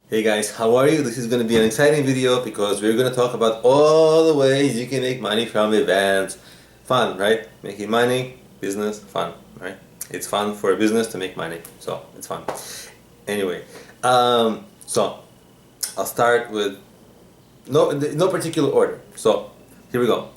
Hey guys, how are you? This is going to be an exciting video because we're going to talk about all the ways you can make money from events. Fun, right? Making money, business, fun, right? It's fun for a business to make money, so it's fun. Anyway, so I'll start with no particular order. So here we go.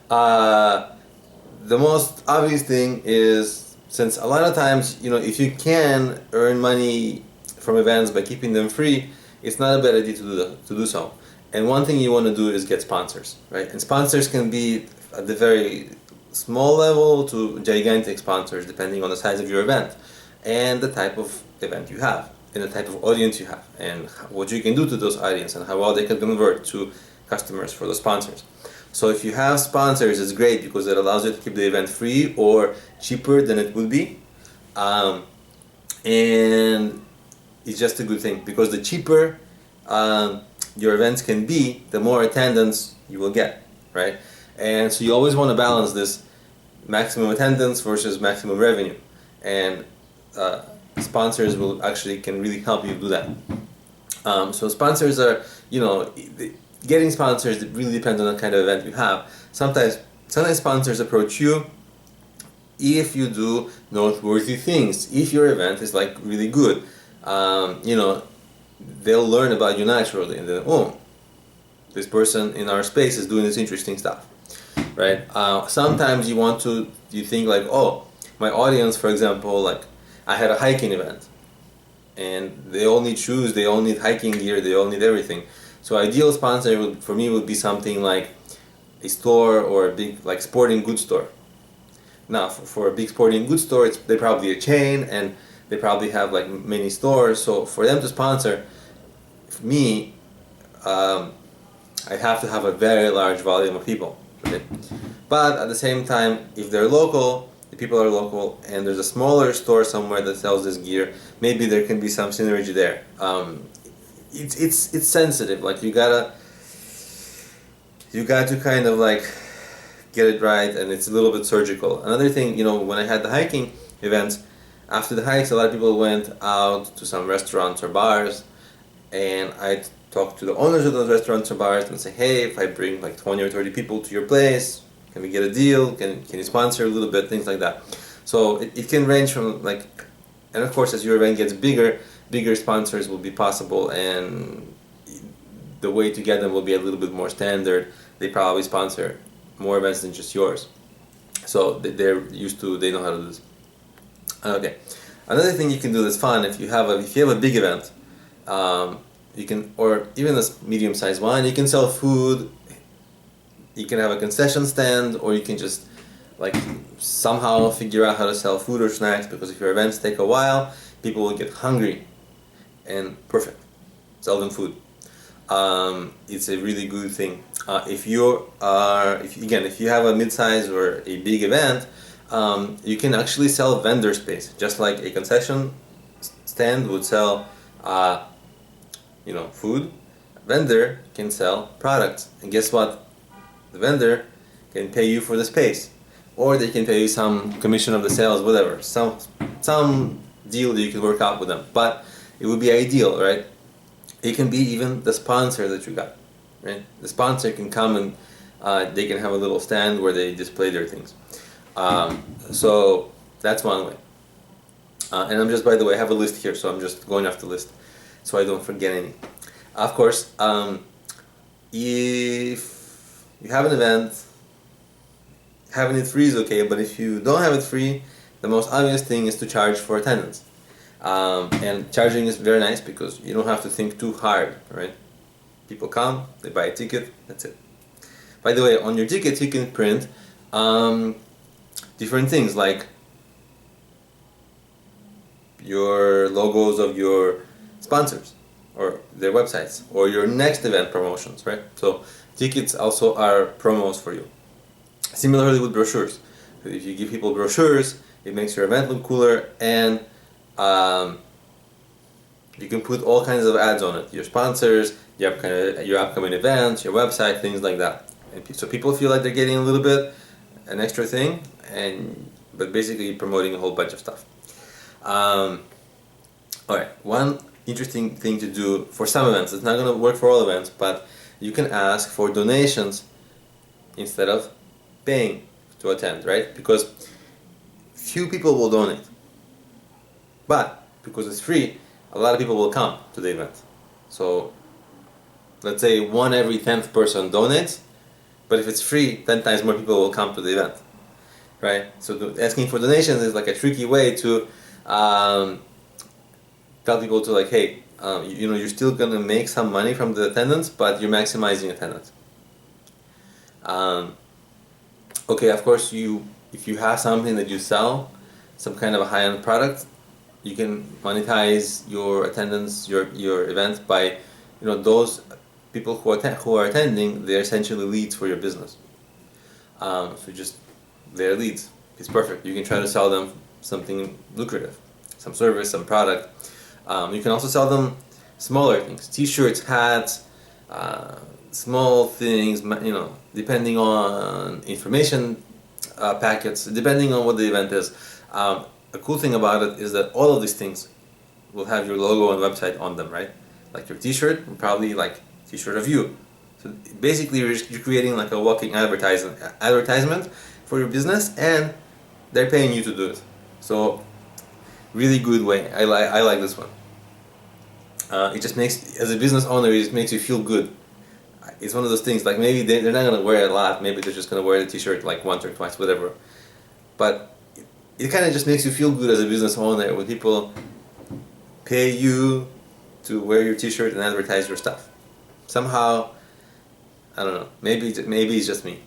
The most obvious thing is, since a lot of times, if you can earn money from events by keeping them free, it's not a bad idea to do so. And one thing you want to do is get sponsors, right? And sponsors can be at the very small level to gigantic sponsors, depending on the size of your event and the type of event you have and the type of audience you have and what you can do to those audience and how well they can convert to customers for the sponsors. So if you have sponsors, it's great because it allows you to keep the event free or cheaper than it would be. And it's just a good thing because the cheaper your events can be, the more attendance you will get, right? And so you always want to balance this maximum attendance versus maximum revenue. And sponsors can really help you do that. So sponsors are, getting sponsors, it really depends on the kind of event you have. Sometimes sponsors approach you if you do noteworthy things. If your event is like really good, they'll learn about you naturally, and then, oh, this person in our space is doing this interesting stuff, right? Sometimes you think like, oh, my audience, for example, like I had a hiking event, and they all need shoes, they all need hiking gear, they all need everything. So ideal sponsor for me would be something like a store or a big like sporting goods store. Now for a big sporting goods store, they're probably a chain and they probably have like many stores. So for them to sponsor me, I have to have a very large volume of people. Okay? But at the same time, if they're local, the people are local, and there's a smaller store somewhere that sells this gear, maybe there can be some synergy there. It's sensitive. Like you got to kind of like get it right, and it's a little bit surgical. Another thing, when I had the hiking events, after the hikes, a lot of people went out to some restaurants or bars, and I talked to the owners of those restaurants or bars and say, hey, if I bring like 20 or 30 people to your place, can we get a deal? Can you sponsor a little bit? Things like that. So it can range from like, and of course, as your event gets bigger sponsors will be possible, and the way to get them will be a little bit more standard. They probably sponsor more events than just yours. So they know how to do this. Okay. Another thing you can do that's fun, if you have a big event, you can, or even a medium-sized one, you can sell food. You can have a concession stand, or you can just like somehow figure out how to sell food or snacks, because if your events take a while, people will get hungry, and perfect, sell them food. It's a really good thing. If you have a mid-size or a big event, you can actually sell vendor space, just like a concession stand would sell food. A vendor can sell products, and guess what? The vendor can pay you for the space, or they can pay you some commission of the sales, whatever, some deal that you can work out with them. But it would be ideal, right? It can be even the sponsor that you got, right? The sponsor can come and they can have a little stand where they display their things. So that's one way. And I'm just, by the way, I have a list here, so I'm just going off the list so I don't forget any. Of course, if you have an event, having it free is okay, but if you don't have it free, the most obvious thing is to charge for attendance. And charging is very nice because you don't have to think too hard, right? People come, they buy a ticket, that's it. By the way, on your tickets you can print different things like your logos of your sponsors or their websites or your next event promotions, right? So tickets also are promos for you. Similarly with brochures. If you give people brochures, it makes your event look cooler, and you can put all kinds of ads on it. Your sponsors, your upcoming events, your website, things like that. And so people feel like they're getting a little bit, an extra thing, but basically promoting a whole bunch of stuff. Alright, one interesting thing to do for some events. It's not going to work for all events, but you can ask for donations instead of paying to attend, right? Because few people will donate, but because it's free, a lot of people will come to the event. So let's say 1 every 10th person donates, but if it's free, 10 times more people will come to the event, right? So asking for donations is like a tricky way to tell people to like, hey, you're still gonna make some money from the attendance, but you're maximizing attendance. Okay, of course, if you have something that you sell, some kind of a high-end product, you can monetize your attendance, your event by, those people who are attending. They're essentially leads for your business. So just they're leads. It's perfect. You can try to sell them something lucrative, some service, some product. You can also sell them smaller things: T-shirts, hats, small things. Depending on information packets, depending on what the event is. A cool thing about it is that all of these things will have your logo and website on them, right? Like your T-shirt, probably like T-shirt of you. So basically, you're creating like a walking advertisement for your business, and they're paying you to do it. So really good way. I like this one. It just makes, as a business owner, it just makes you feel good. It's one of those things, like maybe they're not gonna wear it a lot. Maybe they're just gonna wear the T-shirt like once or twice, whatever. But it kind of just makes you feel good as a business owner when people pay you to wear your T-shirt and advertise your stuff. Somehow, I don't know. Maybe it's just me.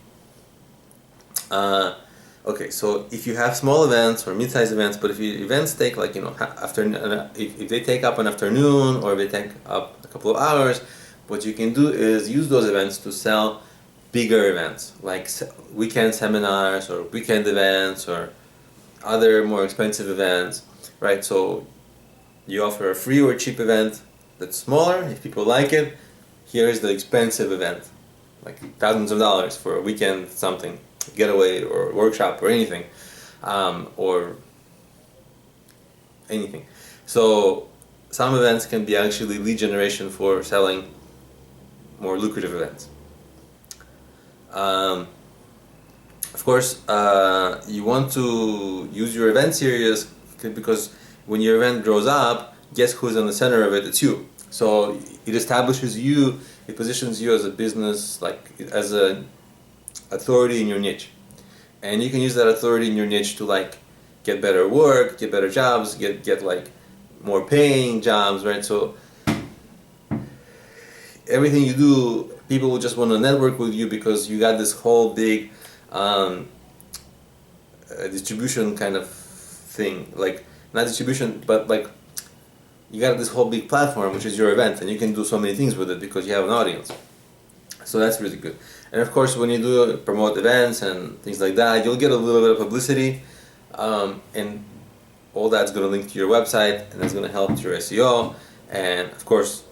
Okay, so if you have small events or mid-sized events, but if your events take like if they take up an afternoon or if they take up a couple of hours, what you can do is use those events to sell bigger events, like weekend seminars or weekend events or other more expensive events, right? So you offer a free or cheap event that's smaller. If people like it, here's the expensive event, like thousands of dollars for a weekend something, getaway or workshop or anything, or anything. So some events can be actually lead generation for selling more lucrative events. Of course, you want to use your event series because when your event grows up, guess who's on the center of it? It's you. So it establishes you, it positions you as a business, like as a authority in your niche. And you can use that authority in your niche to like get better work, get better jobs, get like more paying jobs, right? So everything you do, people will just want to network with you because you got this whole big distribution kind of thing, like not distribution, but like you got this whole big platform which is your event, and you can do so many things with it because you have an audience. So that's really good. And of course, when you do promote events and things like that, you'll get a little bit of publicity, and all that's going to link to your website, and that's going to help your SEO. And of course,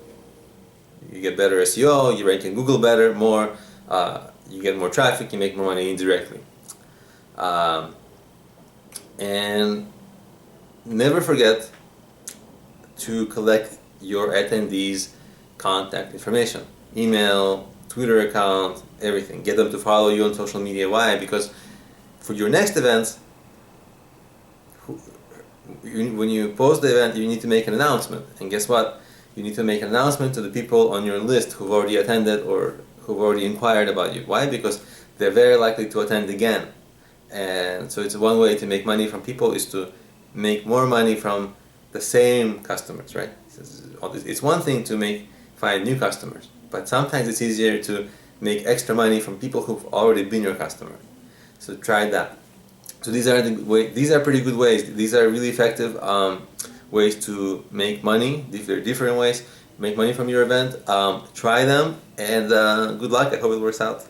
you get better SEO, you rank in Google more, you get more traffic, you make more money indirectly. And never forget to collect your attendees' contact information, email, Twitter account, everything. Get them to follow you on social media. Why? Because for your next events, when you post the event, you need to make an announcement. And guess what? You need to make an announcement to the people on your list who've already attended or who've already inquired about you. Why? Because they're very likely to attend again. And so it's one way to make money from people is to make more money from the same customers, right? It's one thing to find new customers, but sometimes it's easier to make extra money from people who've already been your customer. So try that. So these are pretty good ways. These are really effective ways to make money. They're different ways to make money from your event. Try them, and good luck. I hope it works out.